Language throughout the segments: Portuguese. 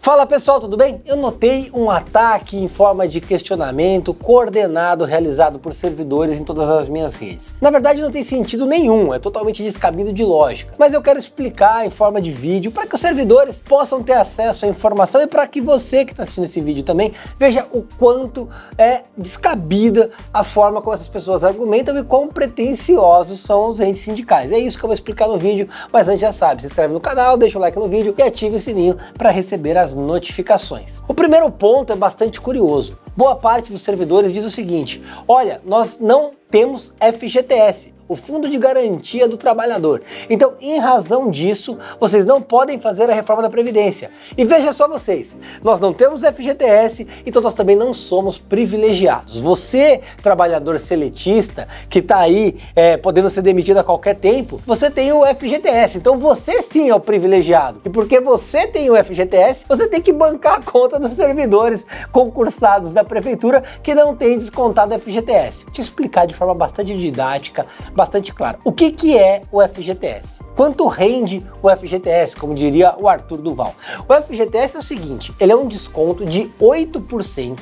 Fala pessoal, tudo bem? Eu notei um ataque em forma de questionamento coordenado realizado por servidores em todas as minhas redes. Na verdade não tem sentido nenhum, é totalmente descabido de lógica, mas eu quero explicar em forma de vídeo para que os servidores possam ter acesso à informação e para que você que está assistindo esse vídeo também veja o quanto é descabida a forma como essas pessoas argumentam e quão pretensiosos são os entes sindicais. É isso que eu vou explicar no vídeo, mas antes já sabe, se inscreve no canal, deixa o like no vídeo e ative o sininho para receber as notificações. O primeiro ponto é bastante curioso. Boa parte dos servidores diz o seguinte: olha, nós não temos FGTS, o Fundo de Garantia do Trabalhador. Então, em razão disso, vocês não podem fazer a reforma da Previdência. E veja só vocês, nós não temos FGTS, então nós também não somos privilegiados. Você, trabalhador seletista, que está aí podendo ser demitido a qualquer tempo, você tem o FGTS, então você sim é o privilegiado. E porque você tem o FGTS, você tem que bancar a conta dos servidores concursados da prefeitura que não tem descontado o FGTS. Deixa eu explicar de forma bastante didática, bastante clara. O que é o FGTS? Quanto rende o FGTS, como diria o Arthur Duval? O FGTS é o seguinte, ele é um desconto de 8%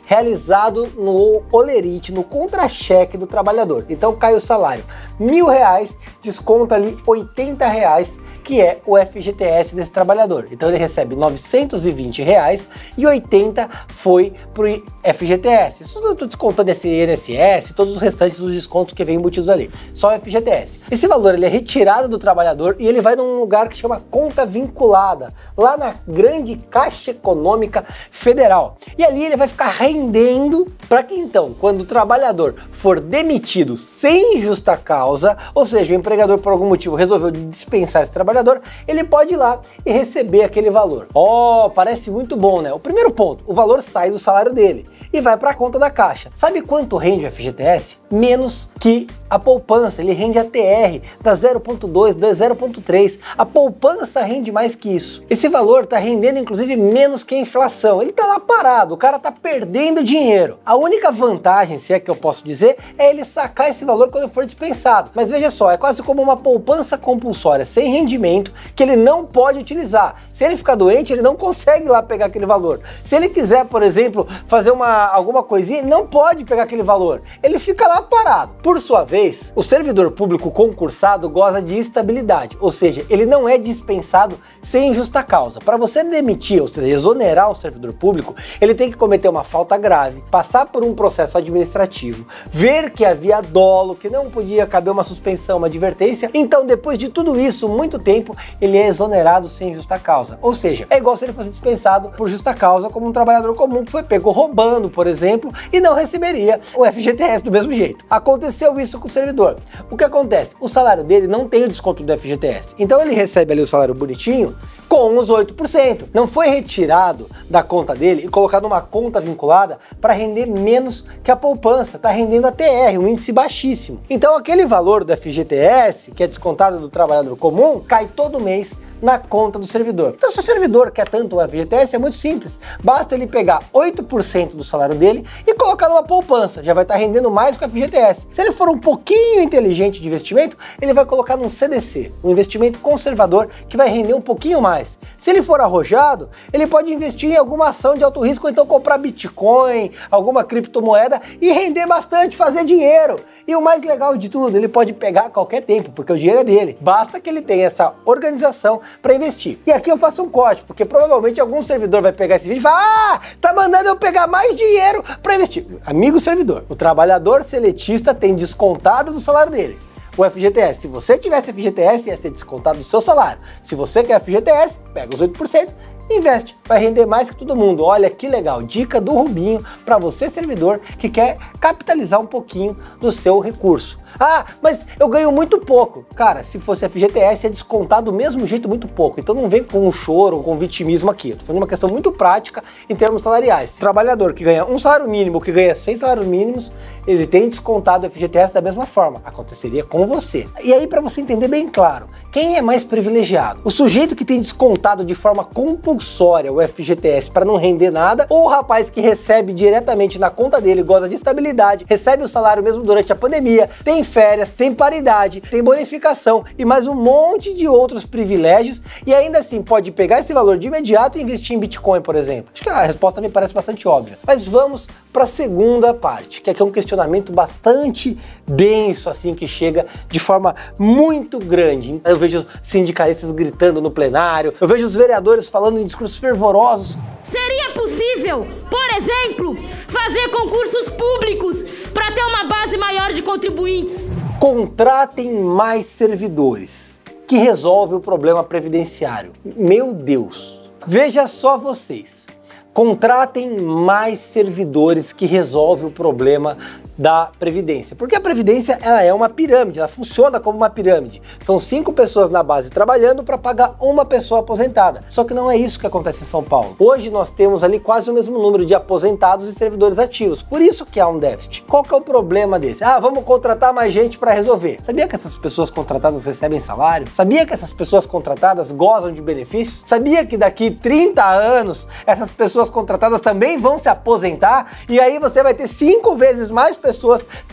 realizado no olerite, no contra-cheque do trabalhador. Então cai o salário R$1.000, desconta ali R$80, que é o FGTS desse trabalhador. Então ele recebe R$920 e 80 foi pro FGTS. Isso eu tô descontando esse INSS, todos os restantes dos descontos que vêm embutidos ali. Só o FGTS. Esse valor ele é retirado do trabalhador e ele vai num lugar que chama conta vinculada, lá na grande Caixa Econômica Federal. E ali ele vai ficar rendendo para que então, quando o trabalhador for demitido sem justa causa, ou seja, o empregador por algum motivo resolveu dispensar esse trabalhador, ele pode ir lá e receber aquele valor. Parece muito bom, né? O primeiro ponto, o valor sai do salário dele e vai para a conta da Caixa. Sabe quanto rende o FGTS? Menos que a poupança, ele rende a TR da 0,2, da 0,3. A poupança rende mais que isso. Esse valor está rendendo inclusive menos que a inflação. Ele está lá parado, o cara está perdendo dinheiro. A única vantagem, se é que eu posso dizer, é ele sacar esse valor quando for dispensado. Mas veja só, é quase como uma poupança compulsória sem rendimento que ele não pode utilizar. Se ele ficar doente, ele não consegue lá pegar aquele valor. Se ele quiser, por exemplo, fazer alguma coisinha, não pode pegar aquele valor. Ele fica lá parado. Por sua vez, o servidor público concursado goza de estabilidade, ou seja, ele não é dispensado sem justa causa. Para você demitir, ou seja, exonerar um servidor público, ele tem que cometer uma falta grave, passar por um processo administrativo, ver que havia dolo, que não podia caber uma suspensão, uma advertência. Então, depois de tudo isso, muito tempo, ele é exonerado sem justa causa. Ou seja, é igual se ele fosse dispensado por justa causa como um trabalhador comum que foi pego roubando, por exemplo, e não receberia o FGTS do mesmo jeito. Aconteceu isso com o servidor. O que acontece? O salário dele não tem o desconto do FGTS. Então ele recebe ali o salário bonitinho com os 8%. Não foi retirado da conta dele e colocado numa conta vinculada para render menos que a poupança. Está rendendo a TR, um índice baixíssimo. Então aquele valor do FGTS, que é descontado do trabalhador comum, cai todo mês na conta do servidor. Então se o servidor quer tanto o FGTS, é muito simples. Basta ele pegar 8% do salário dele e colocar numa poupança. Já vai estar rendendo mais que o FGTS. Se ele for um pouquinho inteligente de investimento, ele vai colocar num CDC, um investimento conservador que vai render um pouquinho mais. Se ele for arrojado, ele pode investir em alguma ação de alto risco ou então comprar Bitcoin, alguma criptomoeda e render bastante, fazer dinheiro. E o mais legal de tudo, ele pode pegar a qualquer tempo, porque o dinheiro é dele. Basta que ele tenha essa organização para investir. E aqui eu faço um corte, porque provavelmente algum servidor vai pegar esse vídeo e falar: tá mandando eu pegar mais dinheiro para investir. Amigo servidor, o trabalhador seletista tem descontado do salário dele o FGTS. Se você tivesse FGTS, ia ser descontado do seu salário. Se você quer FGTS, pega os 8%, investe, vai render mais que todo mundo. Olha que legal, dica do Rubinho para você servidor que quer capitalizar um pouquinho do seu recurso. Ah, mas eu ganho muito pouco. Cara, se fosse FGTS, é descontado do mesmo jeito muito pouco. Então não vem com um choro ou com vitimismo aqui. Eu tô falando uma questão muito prática em termos salariais. O trabalhador que ganha um salário mínimo, que ganha 6 salários mínimos, ele tem descontado o FGTS da mesma forma. Aconteceria com você. E aí, para você entender bem claro, quem é mais privilegiado? O sujeito que tem descontado de forma compulsória o FGTS para não render nada, ou o rapaz que recebe diretamente na conta dele, goza de estabilidade, recebe o salário mesmo durante a pandemia, tem férias, tem paridade, tem bonificação e mais um monte de outros privilégios, e ainda assim pode pegar esse valor de imediato e investir em Bitcoin, por exemplo? Acho que a resposta me parece bastante óbvia. Mas vamos para a segunda parte, que aqui é um questionamento bastante denso, assim, que chega de forma muito grande. Eu vejo sindicalistas gritando no plenário, eu vejo os vereadores falando em discursos fervorosos. Seria possível, por exemplo, fazer concursos públicos para ter uma base maior de contribuintes? Contratem mais servidores, que resolve o problema previdenciário. Meu Deus! Veja só vocês. Contratem mais servidores que resolve o problema da Previdência. Porque a Previdência, ela é uma pirâmide, ela funciona como uma pirâmide. São 5 pessoas na base trabalhando para pagar uma pessoa aposentada. Só que não é isso que acontece em São Paulo. Hoje nós temos ali quase o mesmo número de aposentados e servidores ativos. Por isso que há um déficit. Qual que é o problema desse? Ah, vamos contratar mais gente para resolver. Sabia que essas pessoas contratadas recebem salário? Sabia que essas pessoas contratadas gozam de benefícios? Sabia que daqui 30 anos essas pessoas contratadas também vão se aposentar? E aí você vai ter 5 vezes mais pessoas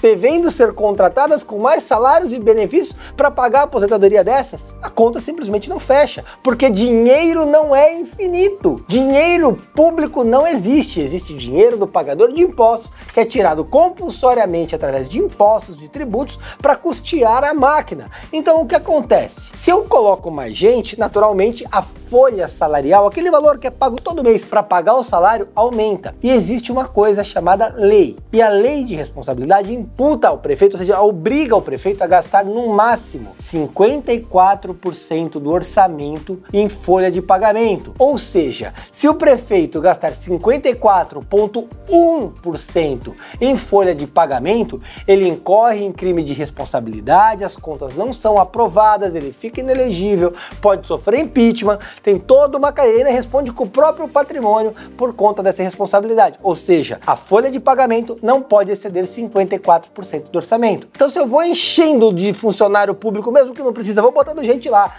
devendo ser contratadas com mais salários e benefícios para pagar a aposentadoria dessas? A conta simplesmente não fecha, porque dinheiro não é infinito. Dinheiro público não existe. Existe dinheiro do pagador de impostos, que é tirado compulsoriamente através de impostos, de tributos, para custear a máquina. Então o que acontece? Se eu coloco mais gente, naturalmente a folha salarial, aquele valor que é pago todo mês para pagar o salário, aumenta. E existe uma coisa chamada lei. E a lei de responsabilidade imputa ao prefeito, ou seja, obriga o prefeito a gastar no máximo 54% do orçamento em folha de pagamento. Ou seja, se o prefeito gastar 54,1% em folha de pagamento, ele incorre em crime de responsabilidade, as contas não são aprovadas, ele fica inelegível, pode sofrer impeachment, tem toda uma cadeia e ainda responde com o próprio patrimônio por conta dessa responsabilidade. Ou seja, a folha de pagamento não pode exceder 54% do orçamento. Então, se eu vou enchendo de funcionário público, mesmo que não precisa, vou botando gente lá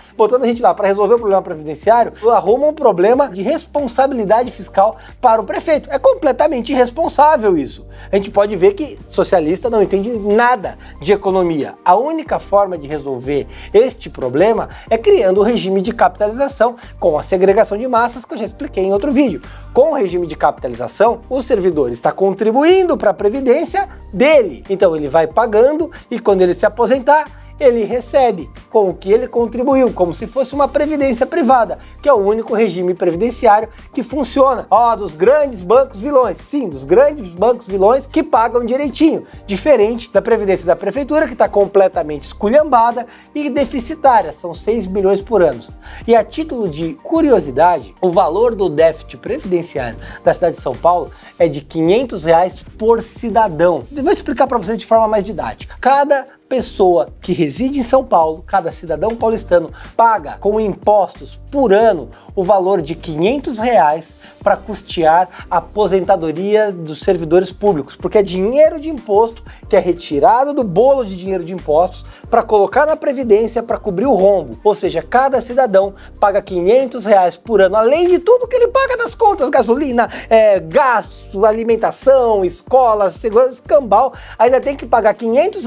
para resolver o problema previdenciário, eu arrumo um problema de responsabilidade fiscal para o prefeito. É completamente irresponsável isso. A gente pode ver que socialista não entende nada de economia. A única forma de resolver este problema é criando o regime de capitalização com a segregação de massas, que eu já expliquei em outro vídeo. Com o regime de capitalização, o servidor está contribuindo para a previdência dele. Então ele vai pagando e quando ele se aposentar, ele recebe com o que ele contribuiu, como se fosse uma previdência privada, que é o único regime previdenciário que funciona. Ó, dos grandes bancos vilões, sim, dos grandes bancos vilões que pagam direitinho, diferente da previdência da prefeitura, que está completamente esculhambada e deficitária, são 6 bilhões por ano. E a título de curiosidade, o valor do déficit previdenciário da cidade de São Paulo é de R$ 500 por cidadão. Eu vou explicar para vocês de forma mais didática. Cada pessoa que reside em São Paulo, cada cidadão paulistano paga com impostos por ano o valor de R$ 500 para custear a aposentadoria dos servidores públicos, porque é dinheiro de imposto que é retirado do bolo de dinheiro de impostos para colocar na Previdência para cobrir o rombo. Ou seja, cada cidadão paga R$ 500 por ano, além de tudo que ele paga das contas, gasolina, gás, alimentação, escola, segurança, escambau, ainda tem que pagar R$ 500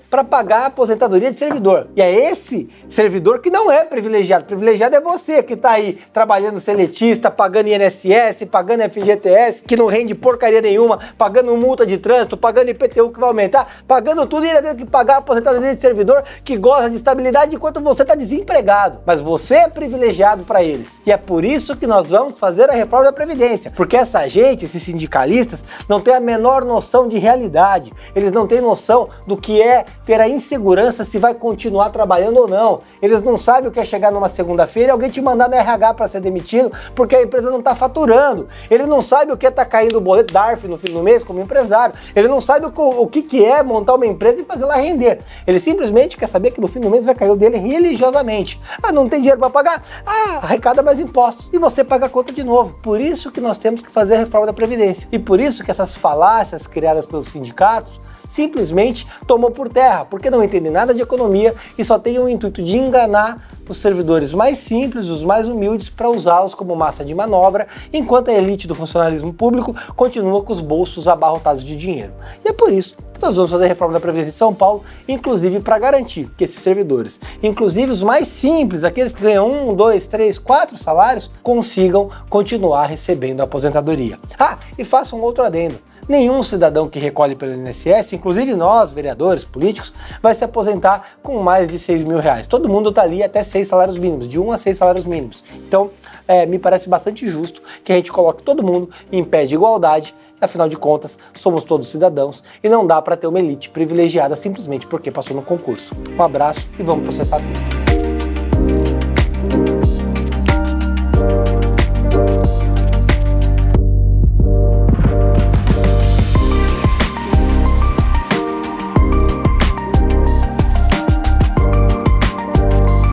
para pagar a aposentadoria de servidor. E é esse servidor que não é privilegiado. Privilegiado é você que tá aí trabalhando seletista, pagando INSS, pagando FGTS, que não rende porcaria nenhuma, pagando multa de trânsito, pagando IPTU que vai aumentar, pagando tudo e ainda tem que pagar a aposentadoria de servidor que goza de estabilidade enquanto você tá desempregado. Mas você é privilegiado para eles. E é por isso que nós vamos fazer a reforma da Previdência. Porque essa gente, esses sindicalistas, não tem a menor noção de realidade. Eles não têm noção do que é ter a insegurança se vai continuar trabalhando ou não. Eles não sabem o que é chegar numa segunda-feira e alguém te mandar no RH para ser demitido porque a empresa não está faturando. Ele não sabe o que é estar caindo o boleto DARF no fim do mês como empresário. Ele não sabe o que é montar uma empresa e fazer ela render. Ele simplesmente quer saber que no fim do mês vai cair o dele religiosamente. Ah, não tem dinheiro para pagar? Ah, arrecada mais impostos. E você paga a conta de novo. Por isso que nós temos que fazer a reforma da Previdência. E por isso que essas falácias criadas pelos sindicatos simplesmente tomou por terra, porque não entendem nada de economia e só tem o intuito de enganar os servidores mais simples, os mais humildes, para usá-los como massa de manobra, enquanto a elite do funcionalismo público continua com os bolsos abarrotados de dinheiro. E é por isso nós vamos fazer a reforma da Previdência de São Paulo, inclusive para garantir que esses servidores, inclusive os mais simples, aqueles que ganham 1, 2, 3, 4 salários, consigam continuar recebendo a aposentadoria. Ah, e faço um outro adendo. Nenhum cidadão que recolhe pelo INSS, inclusive nós, vereadores, políticos, vai se aposentar com mais de 6 mil reais. Todo mundo está ali até 6 salários mínimos, de 1 a 6 salários mínimos. Então, me parece bastante justo que a gente coloque todo mundo em pé de igualdade. Afinal de contas, somos todos cidadãos e não dá para ter uma elite privilegiada simplesmente porque passou no concurso. Um abraço e vamos processar tudo.